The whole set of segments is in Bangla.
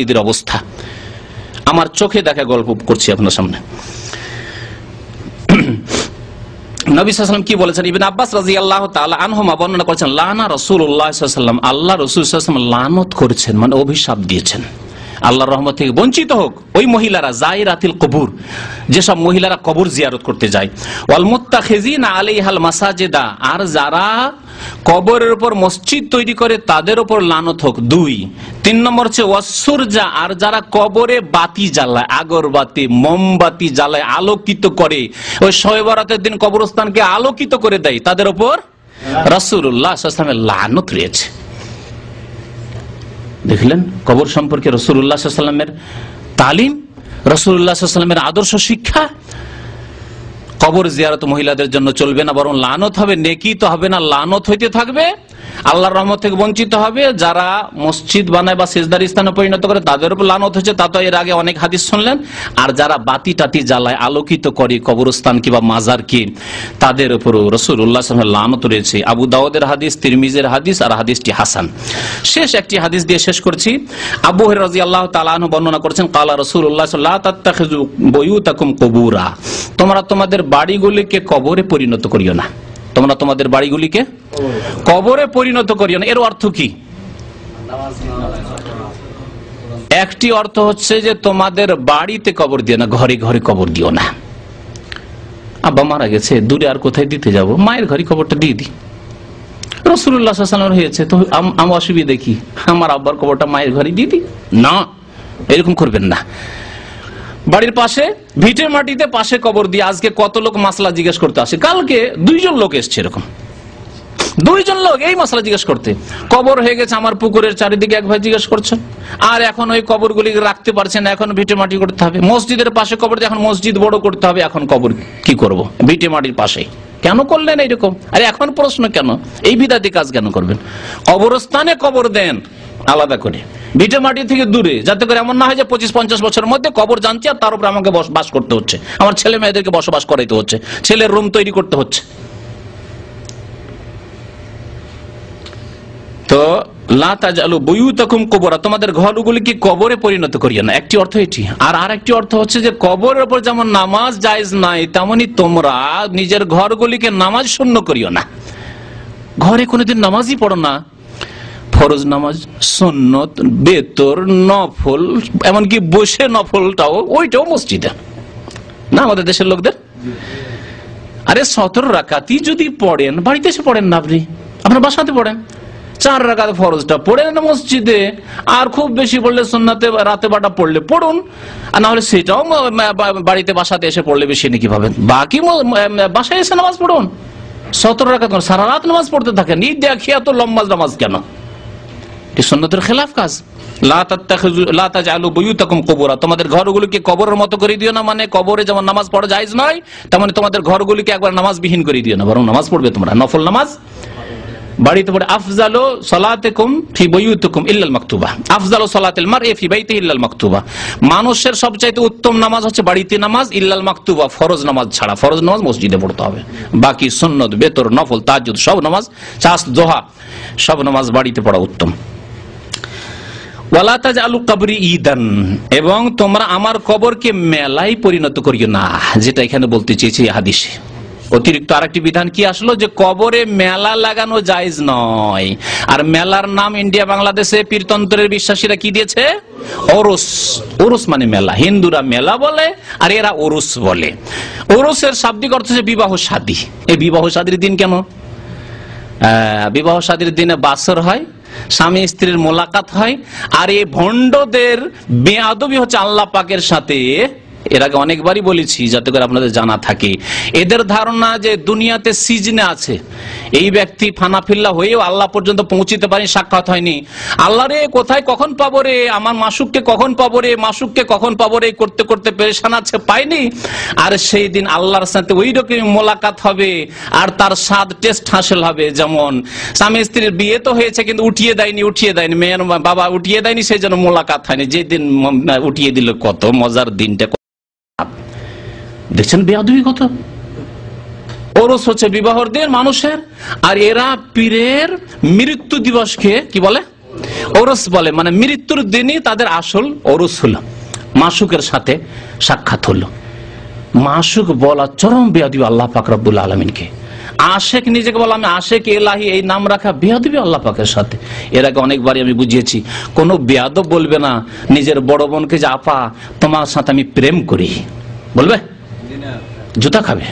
ঈদের অবস্থা আমার চোখে দেখা গল্প করছি আপনার সামনে। নবী সাল্লাল্লাহু আলাইহি ওয়াসাল্লাম কি বলেছেন? ইবনে আব্বাস রাদিয়াল্লাহু তাআলা আনহুমা বর্ণনা করেছেন, লানা রাসূলুল্লাহ সাল্লাল্লাহু আলাইহি ওয়াসাল্লাম, আল্লাহ রাসূল সাল্লাল্লাহু আলাইহি ওয়াসাল্লাম লানত করেছেন, মানে অভিশাপ দিয়েছেন, আল্লাহর রহমত থেকে বঞ্চিত হোক ওই মহিলারা, যায়রাতিল কবুর, যেসব মহিলারা কবর জিয়ারত করতে যায়, ওয়াল মুত্তাখিযিনা আলাইহাল মাসাজিদা, আর যারা কবরের উপর মসজিদ তৈরি করে তাদের উপর লানত হোক। 2 3 নম্বর হচ্ছে ওয়াসসুরজা, আর যারা কবরে বাতি জ্বালায়, আগরবাতি মোমবাতি জ্বালায়, আলোকিত করে, ওই শবে বরাতের দিন কবরস্থানকে আলোকিত করে দেয়, তাদের উপর রাসূলুল্লাহ সাল্লাল্লাহু আলাইহি ওয়াসাল্লামের লানত রয়েছে। দেখলেন কবর সম্পর্কে রাসূলুল্লাহ সাল্লাল্লাহু আলাইহি ওয়াসাল্লামের তালিম, রাসূলুল্লাহ সাল্লাল্লাহু আলাইহি ওয়াসাল্লামের আদর্শ শিক্ষা। কবর জিয়ারত মহিলাদের জন্য চলবে না, বরং লানত হবে, নেকি তো হবে না, লানত হইতে থাকবে, আল্লাহর রহমত থেকে বঞ্চিত হবে। যারা মসজিদ বানায় বা সিজদার স্থানে পরিণত করে তাদের উপর লানত হচ্ছে, তা তো এর আগে অনেক হাদিস শুনলেন। আর যারা বাতি টাতি জ্বালায়, আলোকিত করে কবরস্থান কিংবা মাজার কি, তাদের উপরও রাসূলুল্লাহ সাল্লাল্লাহু আলাইহি ওয়াসাল্লাম লানত রয়েছে। আবু দাউদের হাদিস, তিরমিজির হাদিস, আর হাদিসটি হাসান। শেষ একটি হাদিস দিয়ে শেষ করছি। আবু হুরায়রা রাদিয়াল্লাহু তাআলা আনহু বর্ণনা করেছেন, ক্বালা রাসূলুল্লাহ সাল্লাল্লাহু আলাইহি ওয়াসাল্লাম, লা তাত্তাখিযু বুয়ুতাকুম কুবুরা, তোমরা তোমাদের বাড়িগুলিকে কবরে পরিণত করিও না, তোমরা তোমাদের বাড়িগুলিকে কবরে পরিণত করিও না। এর অর্থ কি? একটি অর্থ হচ্ছে যে তোমাদের বাড়িতে কবর দিও না, ঘরে ঘরে কবর দিও না। আব্বা মারা গেছে, দূরে আর কোথায় দিতে যাব, মায়ের ঘরে কবরটা দিয়ে দিই। রাসূলুল্লাহ সাল্লাল্লাহু আলাইহি ওয়াসাল্লাম হয়েছে তো আমার অসুবিধা দেখি, আমার আব্বার কবরটা মায়ের ঘরে দিয়ে দিই না, এরকম করবেন না। বাড়ির পাশে ভিটের মাটিতে পাশে কবর দিয়ে, আজকে কত লোক মাসলা জিজ্ঞেস করতে আসে, কালকে 2 জন লোক এসছে, এরকম 2 জন লোক এই মাসলা জিজ্ঞেস করতে, কবর হয়ে গেছে আমার পুকুরের চারিদিকে, এক ভাই জিজ্ঞেস করছেন, আর এখন ওই কবরগুলি রাখতে পারছেন না, এখন ভিটে মাটি করতে হবে। মসজিদের পাশে কবর, এখন মসজিদ বড় করতে হবে, এখন কবর কি করব, ভিটে মাটির পাশে কেন করলেন এইরকম? আরে এখন প্রশ্ন কেন, এই বিদাতি কাজ কেন করবেন? কবরস্থানে কবর দেন আলাদা করে, ভিটে মাটি থেকে দূরে, যাতে করে এমন না হয় যে 25-50 বছরের মধ্যে কবর জানছি আর তার উপরে আমাকে বাস করতে হচ্ছে, আমার ছেলে মেয়েদেরকে বসবাস করাইতে হচ্ছে, ছেলের রুম তৈরি করতে হচ্ছে। তো লা তাজআলু বুয়ুতাকুম কুবুরা, তোমাদের ঘরগুলিকে কবরে পরিণত করিও না, একটি অর্থ এটি। আর একটি অর্থ হচ্ছে যে কবরের উপর যেমন নামাজ জায়েজ নাই, তেমনি তোমরা নিজের ঘরগুলিকে নামাজ শূন্য করিও না। ঘরে কোনোদিন নামাজই পড়ো না, ফরজ নামাজ, সুন্নত, বেতর, নফল, এমনকি বসে নফলটাও, ওইটাও মসজিদে না আমাদের দেশের লোকদের। আরে 17 রাকাতই যদি পড়েন, বাড়িতে এসে পড়েন না, আপনি আপনার বাসাতে পড়েন, 4 রাকাত ফরজটা পড়েন না মসজিদে, আর খুব বেশি পড়লে সুন্নাতে রাতে বাটা পড়লে পড়ুন, আর না হলে সেটাও বাড়িতে বাসাতে এসে পড়লে বেশি নাকি পাবেন। বাকি বাসায় এসে নামাজ পড়ুন, 17 রাকাত সারা রাত নামাজ পড়তে থাকেন, ঈদ দেখিয়া তো লম্বা নামাজ কেন? সুন্নতের খেলাফ কাজ। লা তাজআলু বুয়ুতাকুম কুবুরা, তোমাদের ঘরগুলিকে কবরের মতো করে দিও না, মানে কবরে যেমন নামাজ পড়া জায়েজ নয়, তেমনি তোমাদের ঘরগুলিকে একবার নামাজবিহীন করে দিও না, বরং নামাজ পড়বে তোমরা, নফল নামাজ বাড়িতে পড়ে। আফজালু সালাতিকুম ফি বুয়ুতিকুম ইল্লাল মাকতুবা, আফজালু সালাতিল মারই ফি বাইতিহি ইল্লাল মাকতুবা, মানুষের সবচাইতে উত্তম নামাজ হচ্ছে বাড়িতে নামাজ, ইল্লাল মাকতুবা, ফরজ নামাজ ছাড়া, ফরজ নামাজ মসজিদে পড়তে হবে, বাকি সুন্নত, বেতর, নফল, তাহাজ্জুদ সব নামাজ, চাস, দোহা সব নামাজ বাড়িতে পড়া উত্তম। ওয়ালা তাজআলু কবরি ঈদান, এবং তোমরা আমার কবরকে মেলায় পরিণত করিও না, যেটা এখানে বলতে চেয়েছি হাদিসে। অতিরিক্ত আরেকটি বিধান কি আসলো, যে কবরে মেলা লাগানো জায়েজ নয়। আর মেলার নাম ইন্ডিয়া বাংলাদেশে পীরতন্ত্রের বিশ্বাসীরা কি দিয়েছে? ওরস। ওরস মানে মেলা, হিন্দুরা মেলা বলে আর এরা ওরস বলে। ওরসের শাব্দিক অর্থ হচ্ছে বিবাহ শাদী। এই বিবাহ শাদীর দিন কেন? বিবাহ শাদীর দিনে বাসর হয়, স্বামী স্ত্রীর মোলাকাত হয়, আর এই ভণ্ডদের বেয়াদবি হচ্ছে আল্লাহ পাকের সাথে। এর আগে অনেকবারই বলেছি যাতে করে আপনাদের জানা থাকে। এদের ধারণা যে দুনিয়াতে সিজনে আছে, এই ব্যক্তি ফানাফিল্লা হয়েও আল্লাহ পর্যন্ত পৌঁছিতে পারেনি, সাক্ষাৎ হয়নি। আল্লাহ রে কোথায় কখন পাবো রে, আমার মাসুককে কখন পাবো রে, মাসুককে কখন পাবো রে করতে করতে পেরেশান আছে, পাইনি। আর সেই দিন আল্লাহর সাথে ওই রকম মোলাকাত হবে আর তার স্বাদ টেস্ট হাসিল হবে। যেমন স্বামী স্ত্রীর বিয়ে তো হয়েছে কিন্তু উঠিয়ে দেয়নি, মেয়ের বাবা উঠিয়ে দেয়নি, সেই জন্য মোলাকাত হয়নি। যেদিন উঠিয়ে দিল কত মজার দিনটা দেখছেন, বেয়াদবি কত। ওরস হচ্ছে বিবাহর দিন মানুষের, আর এরা পীরের মৃত্যু দিবসকে কি বলে? ওরস বলে, মানে মৃত্যুর দিনই তাদের আসল ওরস হলো, মাসুকের সাথে সাক্ষাৎ হলো। মাসুক বলা চরম বেয়াদবি আল্লাহ পাক রব্বুল আলামিনকে। আশেক নিজেকে বলা, আমি আশেক এলাহি, এই নাম রাখা বেয়াদবি আল্লাহ পাকের সাথে। এর আগে অনেকবারই আমি বুঝিয়েছি, কোন বেয়াদব বলবে না নিজের বড় বোনকে যে আপা তোমার সাথে আমি প্রেম করি, বলবে? জুতা খাবে।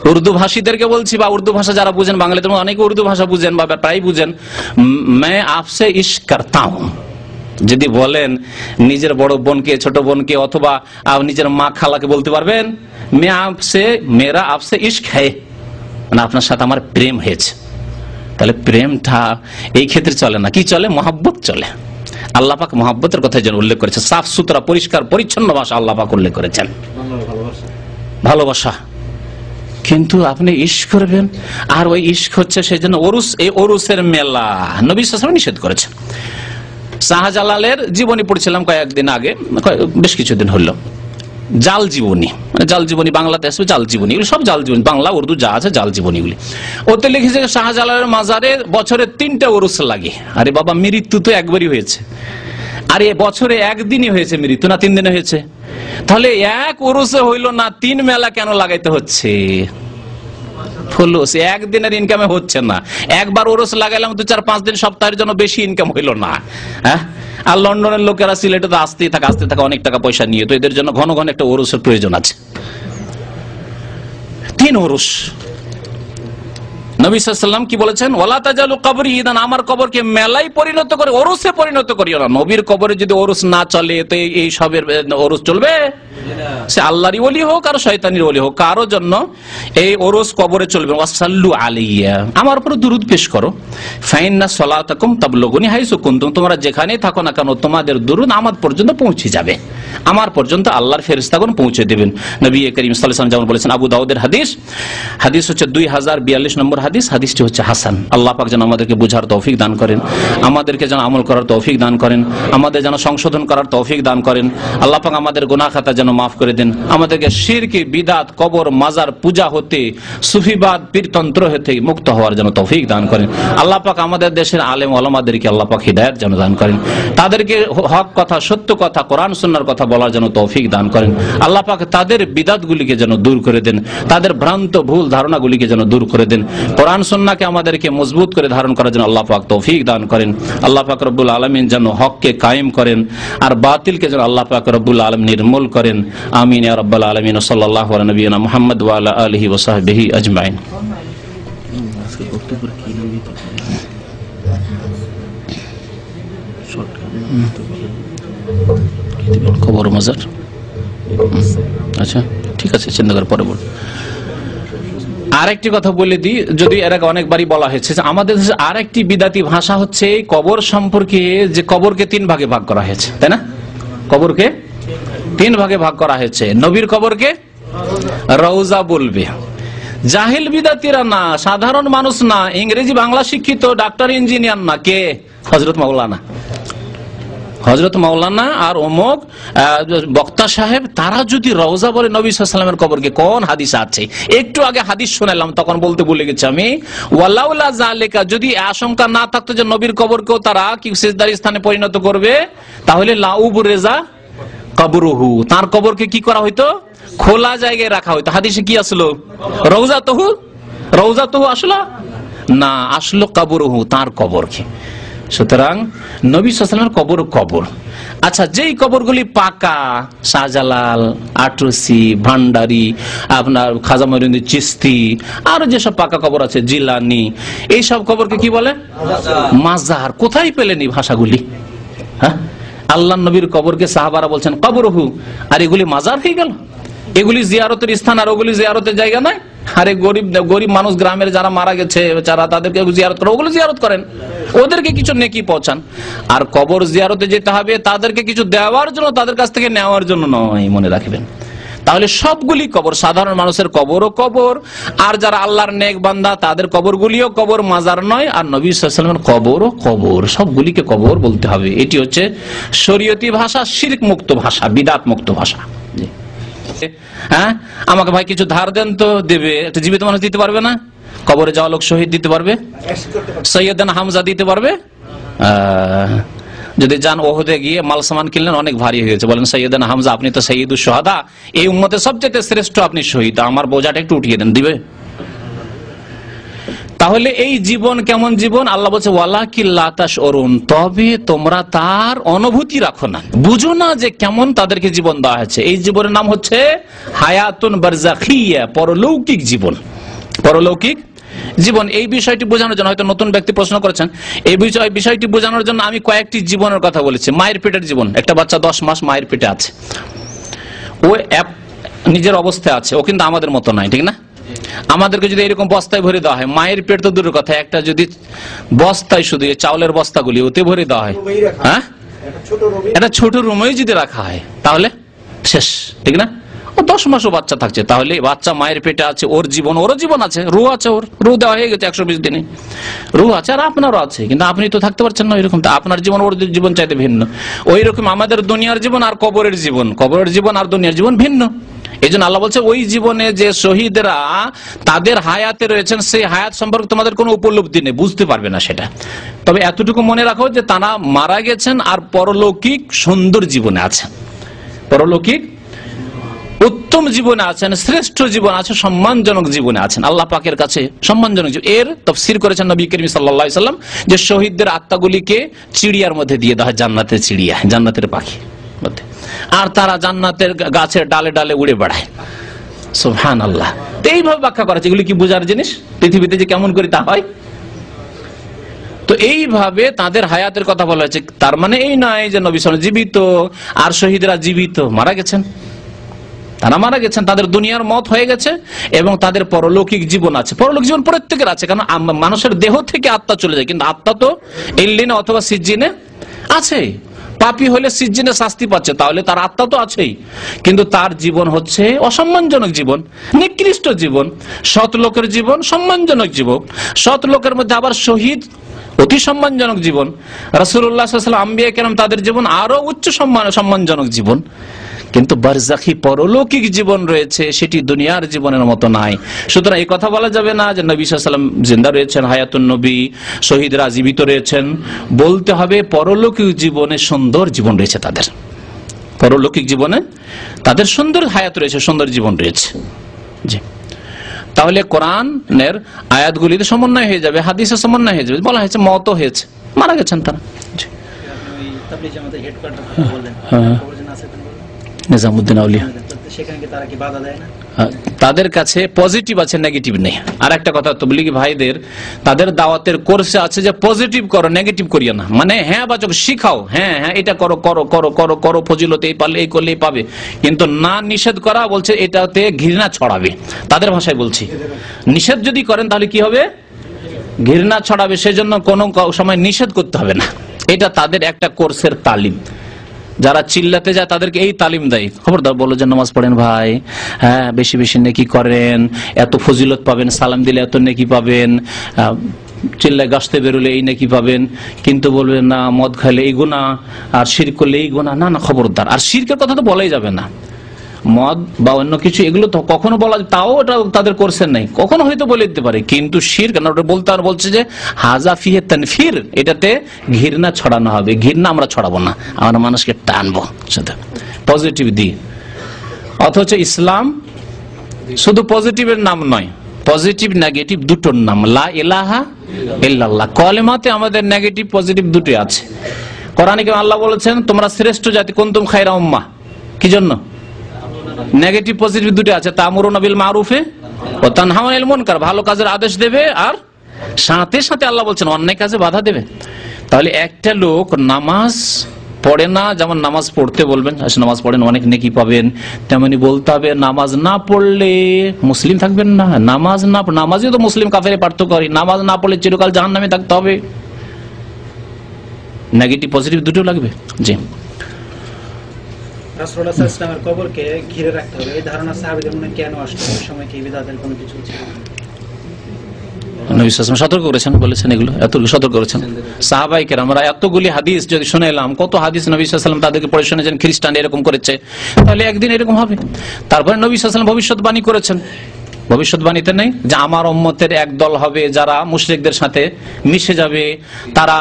উর্দু ভাষীদেরকে বলছি, বা উর্দু ভাষা যারা বুঝেন, বাঙালিদের মধ্যে অনেকে উর্দু ভাষা বুঝেন বা প্রায় বুঝেন, मैं आपसे इश्क करता हूं যদি বলেন নিজের বড় বোনকে, ছোট বোনকে, অথবা নিজের মা খালাকে বলতে পারবেন, मैं आपसे, मेरा आपसे इश्क है, মানে আপনার সাথে আমার প্রেম হয়েছে। তাহলে প্রেমটা এই ক্ষেত্রে চলে না, কি চলে? মহব্বত চলে। আল্লাহ পাক মহব্বতের কথা যেন উল্লেখ করেছে, সাফ সুতরা পরিষ্কার পরিচ্ছন্ন ভাষা আল্লাহ পাক উল্লেখ করেছেন, ভালোবাসা। কিন্তু আপনি ইশক করবেন, আর ওই ইশক হচ্ছে সেই জন্য ওরুস, এই ওরুসের মেলা নবী সাল্লাল্লাহু আলাইহি ওয়াসাল্লাম নিষেধ করেছেন। শাহজালালের জীবনী পড়ছিলাম কয়েকদিন আগে, বেশ কিছুদিন হলো, জাল জীবনী, মানে জাল জীবনী বাংলাতে আসবে, জাল জীবনী, এগুলো সব জাল জীবনী, বাংলা উর্দু যা আছে জাল জীবনীগুলি। ওতে লিখেছে শাহজালালের মাজারে বছরে 3টা ওরুস লাগে। আরে বাবা, মৃত্যু তো একবারই হয়েছে, আরে বছরে একদিনই হয়েছে মৃত্যু, না 3 দিনে হয়েছে? তাহলে এক ওরুসে হইল না, 3 মেলা কেন লাগাইতে হচ্ছে? একদিনের ইনকামে হচ্ছে না, একবার ওরস লাগাইলাম 2-4-5 দিন, সপ্তাহের জন্য বেশি ইনকাম হইল না। হ্যাঁ, আর লন্ডনের লোকেরা সিলেটে তো আসতেই থাকে অনেক টাকা পয়সা নিয়ে, তো এদের জন্য ঘন ঘন একটা ওরসের প্রয়োজন আছে। 3 ওরস। নবী সাল্লাল্লাহু আলাইহি ওয়াসাল্লাম কি বলেছেন? ওয়ালা তাজালু কবরি ঈদান, আমার কবরকে মেলায় পরিণত করে, ওরসে পরিণত করিও না। নবীর কবরে যদি ওরস না চলে, তো এই সবের ওরস চলবে? সে আল্লাহরই ওলি হোক আর শয়তানির ওলি হোক, কারো জন্য এই ওরস কবরে চলবে। ওয়াসাল্লু আলাইয়া, আমার উপর দুরূদ পেশ করো। ফাইন্না সলাতাকুম তাবলুগুনি হাইসু কুনতুম, তোমরা যেখানেই থাকো না কেন তোমাদের দুরূদ আমার পর্যন্ত পৌঁছে যাবে, আমার পর্যন্ত আল্লাহর ফেরেশতাগণ পৌঁছে দেবেন। নবী করিম সাল্লাল্লাহু আলাইহি ওয়াসাল্লাম যেমন বলেছেন, আবু দাউদের হাদিস হচ্ছে 2042 নম্বর হাদিস, হাদিসটি হচ্ছে হাসান। আল্লাহ পাক যেন আমাদেরকে বুঝার তৌফিক দান করেন, আমাদেরকে যেন আমল করার তৌফিক দান করেন, আমাদের যেন সংশোধন করার তৌফিক দান করেন। আল্লাহ পাক আমাদের গুনাহ খাতা যেন মাফ করে দেন, আমাদেরকে শিরক, বিদআত, কবর, মাজার পূজা হতে, সুফিবাদ, পীরতন্ত্র হতে মুক্ত হওয়ার জন্য তৌফিক দান করেন। আল্লাহ পাক আমাদের দেশের আলেম ওলামাদেরকে আল্লাহ পাক হিদায়াত যেন দান করেন, তাদেরকে হক কথা, সত্য কথা, কোরআন সুন্নাহর কথা বলার জন্য তৌফিক দান করেন। আল্লাহ পাক তাদের বিদআতগুলিকে যেন দূর করে দেন, তাদের ভ্রান্ত ভুল ধারণাগুলিকে যেন দূর করে দেন। কোরআন সুন্নাহকে আমাদেরকে মজবুত করে ধারণ করার জন্য আল্লাহ পাক তৌফিক দান করেন। আল্লাহ পাক রব্বুল আলামিন যেন হককে কায়েম করেন, আর বাতিলকে যেন আল্লাহ পাক রব্বুল আলামিন নির্মূল করেন। আমিন ইয়া রাব্বাল আলামিন। সাল্লাল্লাহু আলা নবিয়িনা মুহাম্মদ ওয়া আলা আলিহি ওয়া সাহবিহি আজমাইন। কবর মাজার, আচ্ছা ঠিক আছে, চিন্তা করে পরে বল। আরেকটি কথা বলে দিই, যদি এর আগে অনেকবারই বলা হয়েছে, আমাদের দেশে আরেকটি বিদাতি ভাষা হচ্ছে কবর সম্পর্কে, যে কবরকে 3 ভাগে ভাগ করা হয়েছে, তাই না? কবরকে 3 ভাগে ভাগ করা হয়েছে। নবীর কবরকে রওজা বলবে। জাহিল বিদাতিরা না, সাধারণ মানুষ না, ইংরেজি বাংলা শিক্ষিত ডাক্তার ইঞ্জিনিয়ার না, কে? হযরত মাওলানা আর অমুক বক্তা সাহেব, তারা যদি রওজা বলে নবী সাল্লাল্লাহু আলাইহি ওয়াসাল্লামের কবরকে, কোন হাদিস আছে? একটু আগে হাদিস শোনালাম, তখন বলতে ভুলে গেছি আমি। ওয়ালাউলা যালিকা, যদি আশঙ্কা না থাকতো যে নবীর কবরকেও তারা কি সিজদার স্থানে পরিণত করবে, তাহলে লাউবুরেজা কবরুহু, তার কবরকে কি করা হইতো? খোলা জায়গায় রাখা হইতো। হাদিসে কি আসলো? রওজাতুহু আসলো না, আসলো কবরুহু, তার কবরকে। সুতরাং নবী সাল্লাল্লাহু আলাইহি ওয়াসাল্লামের কবর। আচ্ছা, যেই কবরগুলি পাকা, শাহজালাল, আটরসি, ভান্ডারি, আপনার খাজা মঈনুদ্দিন চিশতি, আর যেসব পাকা কবর আছে, জিলানি, এই সব কবরকে কি বলে? মাজার। কোথায় পেলেন এই ভাষাগুলি? হ্যাঁ, আল্লাহ নবীর কবরকে সাহাবারা বলছেন কবরহু, আর এগুলি মাজার হয়ে গেল? এগুলি জিয়ারতের স্থান আর ওগুলি জিয়ারতের জায়গা নয়? আরে গরিব মানুষ, গ্রামের যারা মারা গেছে যারা, তাদেরকে জিয়ারত করে, ওগুলো জিয়ারত করেন, ওদেরকে কিছু নেকি পৌঁছান। আর কবর জিয়ারতে যেতে হবে তাদেরকে কিছু দেওয়ার জন্য, তাদের কাছ থেকে নেওয়ার জন্য নয়, মনে রাখবেন। তাহলে সবগুলি কবর, সাধারণ মানুষের কবরও কবর, আর যারা আল্লাহর নেক বান্দা তাদের কবরগুলিও কবর, মাজার নয়। আর নবী সাল্লাল্লাহু আলাইহি ওয়াসাল্লামের কবরও কবর, সবগুলিকে কবর বলতে হবে। এটি হচ্ছে শরীয়তি ভাষা, শিরক মুক্ত ভাষা, বিদআত মুক্ত ভাষা। হ্যাঁ, আমাকে ভাই কিছু ধার দেন, তো দেবে। একটা জীবিত মানুষ দিতে পারবে না? কবরে যাওয়া লোক শহীদ দিতে পারবে? সৈয়দনা হামজা দিতে পারবে? যদি যান ওহদে গিয়ে মাল সামান কিনলেন, অনেক ভারী হয়েছে, বলেন সৈয়দানা হামজা আপনি তো সৈয়দুশ শুহাদা, এই উম্মতের সবচেয়ে শ্রেষ্ঠ, আপনি শহীদ, আমার বোঝাটা একটু উঠিয়ে দেন, দিবে? তাহলে এই জীবন কেমন জীবন? আল্লাহ বলছে ওয়ালাকিন লা তাশউরুন, তবে তোমরা তার অনুভূতি রাখো না, বুঝো না যে কেমন তাদেরকে জীবন দেওয়া হয়েছে। এই জীবনের নাম হচ্ছে হায়াতুন বারজাখিয়া, পরলৌকিক জীবন, পরলৌকিক জীবন। এই বিষয়টি বোঝানোর জন্য, হয়তো নতুন ব্যক্তি প্রশ্ন করেছেন, এই বিষয়টি বোঝানোর জন্য আমি কয়েকটি জীবনের কথা বলেছি। মায়ের পেটের জীবন, একটা বাচ্চা 10 মাস মায়ের পেটে আছে, ও নিজের অবস্থায় আছে, ও কিন্তু আমাদের মতো নাই, ঠিক না? আমাদেরকে যদি এরকম বস্তায় ভরে দেওয়া হয়, মায়ের পেট তো দূরের কথা, একটা যদি বস্তায়, শুধু চাউলের বস্তাগুলি ওতে ভরে দেওয়া হয়, হ্যাঁ, একটা ছোট রুমেই যদি রাখা হয় তাহলে শেষ, ঠিক না? ও 10 মাসও বাচ্চা থাকছে, তাহলে বাচ্চা মায়ের পেটে আছে, ওর জীবন, ওরও জীবন আছে, রুহ আছে, ওর রুহ দেওয়া হয়ে গেছে 120 দিনে, রুহ আছে, আর আপনারও আছে, কিন্তু আপনি তো থাকতে পারছেন না এরকম, আপনার জীবন ওর জীবন চাইতে ভিন্ন। ওই রকম আমাদের দুনিয়ার জীবন আর কবরের জীবন, কবরের জীবন আর দুনিয়ার জীবন ভিন্ন। এই জন্য আল্লাহ বলছে ওই জীবনে যে শহীদরা তাদের হায়াতে রয়েছেন, সেই হায়াত সম্পর্কে তোমাদের কোনো উপলব্ধি নেই, বুঝতে পারবে না সেটা। তবে এতটুকু মনে রাখো যে তারা মারা গেছেন আর পরলৌকিক সুন্দর জীবনে আছেন, পরলৌকিক উত্তম জীবনে আছেন, শ্রেষ্ঠ জীবন আছে, সম্মানজনক জীবনে আছেন, আল্লাহ পাকের কাছে সম্মানজনক জীবন। এর তাফসীর করেছেন নবী করিম সাল্লাল্লাহু আলাইহি সাল্লাম যে শহীদদের আত্মাগুলিকে চিড়িয়ার মধ্যে দিয়ে দেওয়া হয়, জান্নাতের চিড়িয়া, জান্নাতের পাখি মধ্যে, আর তারা জান্নাতের গাছের ডালে ডালে উড়ে বেড়ায়। সুবহানাল্লাহ। এইভাবে ব্যাখ্যা করা, এগুলি কি বোঝার জিনিস, পৃথিবীতে যে কেমন করে তা হয়। তো এইভাবে তাদের হায়াতের কথা বলা হয়েছে। তার মানে এই নয় যে নবী সাল্লাল্লাহু আলাইহি ওয়াসাল্লাম জীবিত আর শহীদরা জীবিত, মারা গেছেন, তারা মারা গেছেন, তাদের দুনিয়ার মত হয়ে গেছে এবং তাদের পরলৌকিক জীবন আছে। পরলৌকিক জীবন প্রত্যেকের আছে, কারণ মানুষের দেহ থেকে আত্মা চলে যায়, কিন্তু আত্মা তো ইল্লিনে অথবা সিজ্জিনে আছে। পাপী হলে সিজ্জিনে শাস্তি পাচ্ছে, তাহলে তার আত্মা তো আছেই, কিন্তু তার জীবন হচ্ছে অসম্মানজনক জীবন, নিকৃষ্ট জীবন। সৎ লোকের জীবন সম্মানজনক জীবন, সৎ লোকের মধ্যে আবার শহীদ অতি সম্মানজনক জীবন। রাসূলুল্লাহ সাল্লাল্লাহু আলাইহি ওয়াসাল্লাম, আম্বিয়া কেরাম, তাদের জীবন আরো উচ্চ সম্মানজনক জীবন। কিন্তু বারজাখী পরলৌকিক জীবন রয়েছে, সেটি দুনিয়ার জীবনের মতো নাই। সুতরাং এই কথা বলা যাবে না যে নবী সাল্লাল্লাহু আলাইহি ওয়াসাল্লাম জিন্দা রয়েছেন, হায়াতুন নবী, শহীদরা জীবিত রয়েছেন। বলতে হবে পরলৌকিক জীবনে সুন্দর জীবন রয়েছে তাদের, পরলৌকিক জীবনে তাদের সুন্দর হায়াত রয়েছে, সুন্দর জীবন রয়েছে। জি, তাহলে কোরআনের আয়াতগুলিতে সমন্বয় হয়ে যাবে, হাদিসের সমন্বয় হয়ে যাবে। বলা হয়েছে মত হয়েছে, মারা গেছেন তারা। নিজামুদ্দিন আউলিয়া, তাদের কাছে পজিটিভ আছে, নেগেটিভ নেই। আর একটা কথা, তাবলীগী ভাইদের তাদের দাওয়াতের কোর্সে আছে যে পজিটিভ করো, নেগেটিভ করিও না। মানে হ্যাঁ বাচক শিখাও, হ্যাঁ হ্যাঁ এটা করো করো করো করো করো, ফজিলত এই পারলে এই করলেই পাবে, কিন্তু না নিষেধ করা বলছে এটাতে ঘৃণা ছড়াবে। তাদের ভাষায় বলছি, নিষেধ যদি করেন তাহলে কি হবে, ঘৃণা ছড়াবে, সেজন্য কোনো সময় নিষেধ করতে হবে না। এটা তাদের একটা কোর্সের তালিম। যারা চিল্লাতে যায় তাদেরকে এই তালিম দেয়, খবরদার বলো যে নামাজ পড়েন ভাই, হ্যাঁ বেশি বেশি নেকি করেন, এত ফজিলত পাবেন, সালাম দিলে এত নেকি পাবেন, চিল্লায় গাছতে বেরোলে এই নেকি পাবেন, কিন্তু বলবেন না মদ খাইলে এই গুনাহ, আর শিরক করলে এই গুনাহ। না না, খবরদার। আর শিরকের কথা তো বলাই যাবে না, মদ বা অন্য কিছু এগুলো তো কখনো বলা, তাও ওটা তাদের কোর্সের নাই, কখনো হয়তো বলে দিতে পারে, কিন্তু শিরক না, ওটা বলতে আর বলছে যে হাজা ফিহে তানফির, এটাতে ঘৃণা ছড়ানো হবে। ঘৃণা আমরা ছড়াবো না, আমরা মানুষকে টানবো সাথে পজিটিভ দিয়ে। অথচ ইসলাম শুধু পজিটিভের নাম নয়, পজিটিভ নেগেটিভ দুটোর নাম। লা ইলাহা ইল্লাল্লাহ, কলেমাতে আমাদের নেগেটিভ পজিটিভ দুটোই আছে। কোরআনে আল্লাহ বলেছেন তোমরা শ্রেষ্ঠ জাতি, কুনতুম খায়রা উম্মাহ, কি জন্য? নেগেটিভ পজিটিভ দুটো আছে, তা'মুরুনা বিল মারুফে ওয়া তানহাউনা আনিল মুনকার, ভালো কাজের আদেশ দেবে আর সাথে সাথে আল্লাহ বলছেন অন্যায় কাজে বাধা দেবে। তাহলে একটা লোক নামাজ পড়ে না, যেমন নামাজ পড়তে বলবেন, নামাজ পড়েন অনেক নেকি পাবেন, তেমনি বলতে হবে নামাজ না পড়লে মুসলিম থাকবেন না। নামাজই তো মুসলিম কাফেরে পার্থক্য করে, নামাজ না পড়লে চিরকাল জাহান্নামে থাকতে হবে। নেগেটিভ পজিটিভ দুটো লাগবে। জি, রাসূলুল্লাহ সাল্লাল্লাহু আলাইহি ওয়াসাল্লামের কবরকে ঘিরে রাখতে হবে, এই ধারণা সাহাবীদের মনে কেন আসলো? ওই সময় কি বিদআতের কোনো কিছু ছিল? নবী সাল্লাল্লাহু আলাইহি ওয়াসাল্লাম সতর্ক করেছেন, বলেছেন এগুলো, এতগুলো সতর্ক করেছেন। সাহাবায়ে কেরাম আমরা এতগুলি হাদিস যদি শুনে এলাম, কত হাদিস নবী সাল্লাল্লাহু আলাইহি ওয়াসাল্লাম তাদেরকে পড়ে শুনেছেন, খ্রিস্টান এরকম করেছে, তাহলে একদিন এরকম হবে। তারপরে নবী সাল্লাল্লাহু আলাইহি ওয়াসাল্লাম ভবিষ্যৎবাণী করেছেন ভবিষ্যৎবাণীতে নেই যে আমার উম্মতের এক দল হবে যারা মুশরিকদের সাথে মিশে যাবে, তারা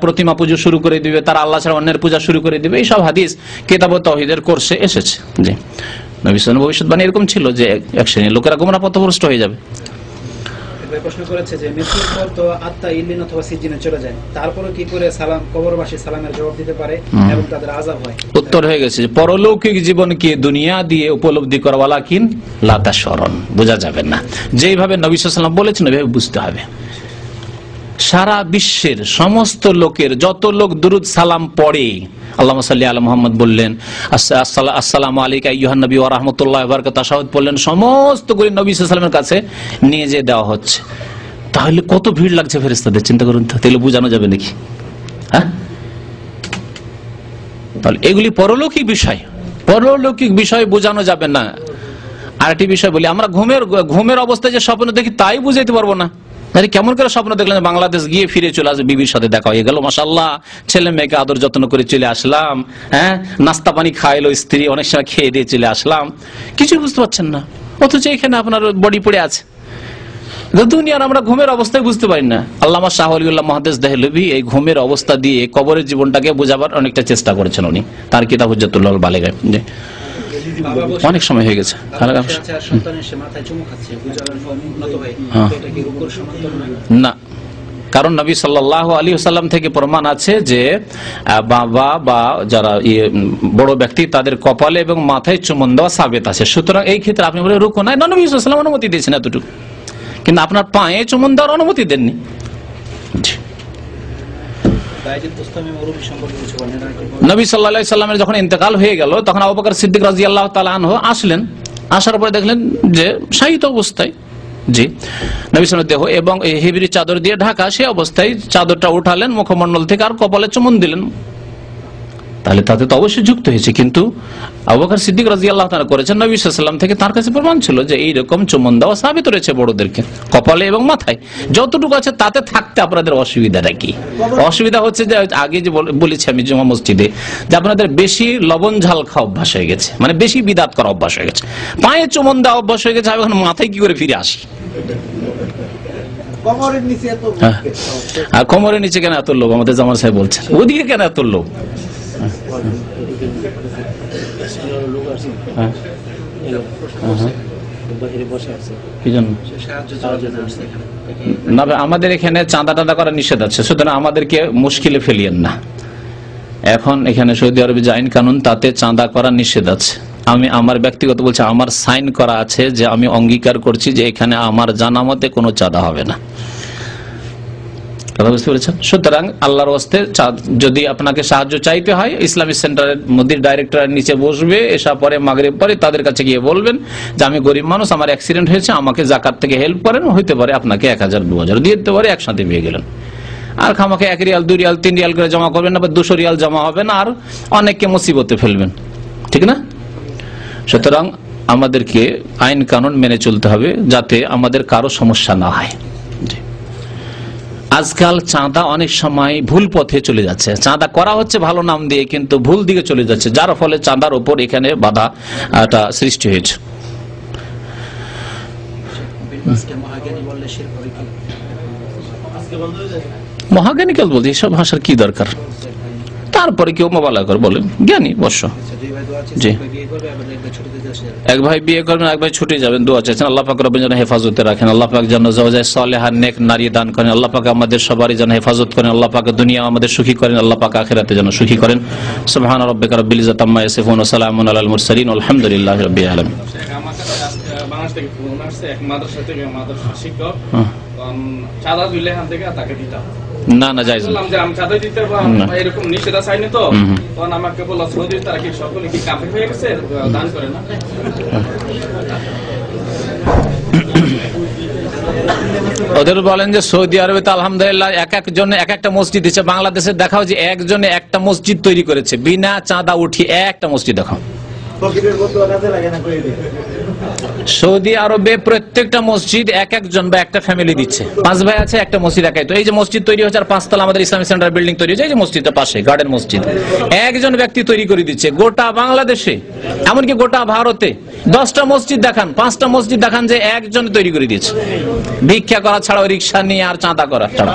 প্রতিমা পুজো শুরু করে দিবে, তারা আল্লাহ ছাড়া অন্যের পূজা শুরু করে দিবে। এইসব হাদিস কিতাব তাওহীদের কোর্সে এসেছে। জি, নবী সাল্লাল্লাহু আলাইহি ওয়াসাল্লাম ভবিষ্যৎবাণী এরকম ছিল যে এক শ্রেণীর লোকেরা গোমরাহ পথভ্রষ্ট হয়ে যাবে। প্রশ্ন করেছে যে মৃত্যুর পর তো আত্মা ইল্লিন অথবা সিজ্জিনে চলে যায়, তারপরে কি করে সালাম কবরবাসী সালামের জবাব দিতে পারে এবং তাদের আযাব হয়? উত্তর হয়ে গেছে যে পরলৌকিক জীবনকে দুনিয়া দিয়ে উপলব্ধি করা ওয়ালাকিন লা তাশউরুন, বোঝা যাবে না। যেইভাবে নবী সাল্লাল্লাহু আলাইহি ওয়াসাল্লাম বলেছেন ওইভাবে বুঝতে হবে। সারা বিশ্বের সমস্ত লোকের যত লোক দুরুদ সালাম পড়ে, আল্লাহুম্মা সাল্লি আলা মুহাম্মদ বললেন, আসসালামু আলাইকা আইয়ুহান নবী ওয়া রাহমাতুল্লাহি ওয়া বারাকাতুহু তাশাহুদ বললেন, সমস্ত করে নবী সাল্লাল্লাহু আলাইহি ওয়াসাল্লামের কাছে নিয়ে যেয়ে দেওয়া হচ্ছে। তাহলে কত ভিড় লাগছে ফেরেশতাদের, চিন্তা করুন তো। তাহলে বোঝানো যাবে নাকি? হ্যাঁ, তাহলে এগুলি পরলৌকিক বিষয়, পরলৌকিক বিষয় বোঝানো যাবে না। আরেকটি বিষয় বলি, আমরা ঘুমের অবস্থায় যে স্বপ্ন দেখি তাই বুঝাইতে পারবো না। কেমন করে স্বপ্ন দেখলেন বাংলাদেশ গিয়ে ফিরে চলে আসবে, বিবির সাথে দেখা হয়ে গেল, মাশাআল্লাহ, ছেলে মেয়েকে আদর যত্ন করে চলে আসলাম, হ্যাঁ, নাস্তা পানি খাইলো স্ত্রী, অনেক সময় খেয়ে দিয়ে চলে আসলাম, কিছুই বুঝতে পারছেন না। অথচ এখানে আপনার বডি পড়ে আছে। দুনিয়ার আমরা ঘুমের অবস্থায় বুঝতে পারি না। আল্লামা শাহ ওয়ালিউল্লাহ মুহাদ্দিস দেহলভী এই ঘুমের অবস্থা দিয়ে কবরের জীবনটাকে বোঝাবার অনেকটা চেষ্টা করেছেন উনি, তার কিতাব হুজ্জাতুল বালিগায়। অনেক সময় হয়ে গেছে। না, কারণ নবী সাল্লাল্লাহু আলাইহি ওয়াসাল্লাম থেকে প্রমাণ আছে যে বাবা বা যারা বড় ব্যক্তি তাদের কপালে এবং মাথায় চুমন দেওয়া সাবেত আছে। সুতরাং এই ক্ষেত্রে আপনি বলে রুকু নাই, নবী সাল্লাল্লাহু আলাইহি ওয়াসাল্লাম অনুমতি দিয়েছেন এতটুকু, কিন্তু আপনার পায়ে চুমন দেওয়ার অনুমতি দেননি। নবী সাল্লাল্লাহু আলাইহি ওয়াসাল্লামের যখন ইন্তেকাল হয়ে গেল তখন আবু বকর সিদ্দিক রাদিয়াল্লাহু তাআলা আনহু আসলেন। আসার পরে দেখলেন যে শায়িত অবস্থায়, জি, নবী সাল্লাল্লাহু দেহ এবং এই হিবরি চাদর দিয়ে ঢাকা, সেই অবস্থায় চাদরটা উঠালেন মুখমণ্ডল থেকে আর কপালে চুমন দিলেন। তাহলে তাতে তো অবশ্যই যুক্ত হয়েছে, কিন্তু আবু বকর সিদ্দিক রাদিয়াল্লাহু তাআলা করেছেন, নবী সাল্লাল্লাহু আলাইহি ওয়াসাল্লাম থেকে তার কাছে প্রমাণ ছিল যে এইরকম চুমন দেওয়া সাবিত রয়েছে বড়দেরকে কপালে এবং মাথায়। যতটুকু আছে তাতে থাকতে আপনাদের অসুবিধাটা কি? অসুবিধা হচ্ছে যে আগে যে বলেছি আমি জুমা মসজিদে, যে আপনাদের বেশি লবণ ঝাল খাওয়া অভ্যাস হয়ে গেছে, মানে বেশি বিদাত করা অভ্যাস হয়ে গেছে, পায়ে চুমন দেওয়া অভ্যাস হয়ে গেছে। এখন মাথায় কি করে ফিরে আসি? আর কোমরের নিচে কেন এত লোভ? আমাদের জামাল সাহেব বলছেন ওদিকে কেন এত লোভ? না, আমাদের এখানে চাঁদা টাদা করা নিষেধ আছে, সুতরাং আমাদেরকে মুশকিলে ফেলিয়েন না। এখন এখানে সৌদি আরবে যে আইন কানুন তাতে চাঁদা করা নিষেধ আছে। আমি আমার ব্যক্তিগত বলছি, আমার সাইন করা আছে যে আমি অঙ্গীকার করছি যে এখানে আমার জানা মতে কোনো চাঁদা হবে না। কথা বুঝতে পেরেছেন? সুতরাং আল্লাহর ওয়াস্তে যদি আপনাকে সাহায্য চাইতে হয়, ইসলামিক সেন্টারের মধ্যে ডাইরেক্টরের নিচে বসবে, এসব পরে মাগরিব পরে তাদের কাছে গিয়ে বলবেন যে আমি গরিব মানুষ, আমার অ্যাক্সিডেন্ট হয়েছে, আমাকে যাকাত থেকে হেল্প করেন। হইতে পারে আপনাকে 1000 2000 দিয়ে দিতে পারে, একসাথে পেয়ে গেলেন। আর খামাকে 1 রিয়াল 2 রিয়াল 3 রিয়াল করে জমা করবেন না, বা 200 রিয়াল জমা হবে না, আর অনেককে মুসিবতে ফেলবেন, ঠিক না? সুতরাং আমাদেরকে আইন কানুন মেনে চলতে হবে যাতে আমাদের কারো সমস্যা না হয়। আজকাল চাঁদা অনেক সময় ভুল পথে চলে যাচ্ছে, চাঁদা করা হচ্ছে ভালো নাম দিয়ে কিন্তু ভুল দিকে চলে যাচ্ছে, যার ফলে চাঁদার উপর এখানে বাধাটা সৃষ্টি হয়েছে। মহাজ্ঞানিকাল বলতে এইসব ভাষার কি দরকার? তারপরে কেউ মোবাইল করে বলে জ্ঞানী বর্ষ। জি, এক ভাই বিয়ে করবেন, এক ভাই ছুটে যাবেন, দোয়া চাইছেন আল্লাহ পাক রব্বুল যেন হেফাজতে রাখেন, আল্লাহ পাক যেন জাওজায়ে সালেহা নেক নারী দান করেন, আল্লাহ পাক আমাদের সবারই যেন হেফাজত করেন, আল্লাহ পাক দুনিয়া আমাদের সুখী করেন, আল্লাহ পাক আখিরাতে যেন সুখী করেন। সুবহানা রাব্বিকা রাব্বিল ইজ্জাতি আম্মা ইয়াসিফুন ওয়া সালামুন আলাল মুরসালিন আলহামদুলিল্লাহি রাব্বিল আলামিন। বাংলাদেশ থেকে ফোন আসছে, এক মাদ্রাসা থেকে মাদ্রাসা শিক্ষক চাঁদা দিলে এখান থেকে তাকে দিতে হবে। না না, জায়েজ না। আমি চাঁদা দিতে এরকম নিষেধ আছে আইনে, তো তখন আমাকে বলল সৌদি তারা কি সকলে কি কাফের হয়ে গেছে, দান করে না। ওদের বলেন যে সৌদি আরবে তো আলহামদুলিল্লাহ এক একজনে এক একটা মসজিদ দিচ্ছে। বাংলাদেশে দেখাও যে একজনে একটা মসজিদ তৈরি করেছে বিনা চাঁদা উঠিয়ে, একটা মসজিদ দেখাও। সৌদি আরবে প্রত্যেকটা মসজিদ এক একজন বা একটা ফ্যামিলি দিচ্ছে। 5 ভাই আছে, একটা মসজিদ একাই। তো এই যে মসজিদ তৈরি হচ্ছে, আর 5 তলা আমাদের ইসলামিক সেন্টার বিল্ডিং তৈরি হচ্ছে, এই যে মসজিদটা পাশে গার্ডেন মসজিদ, একজন ব্যক্তি তৈরি করে দিচ্ছে। গোটা বাংলাদেশে, এমনকি গোটা ভারতে 10টা মসজিদ দেখান, 5টা মসজিদ দেখান যে একজন তৈরি করে দিচ্ছে। ভিক্ষা করা ছাড়াও, রিক্সা নিয়ে আর চাঁদা করা ছাড়া।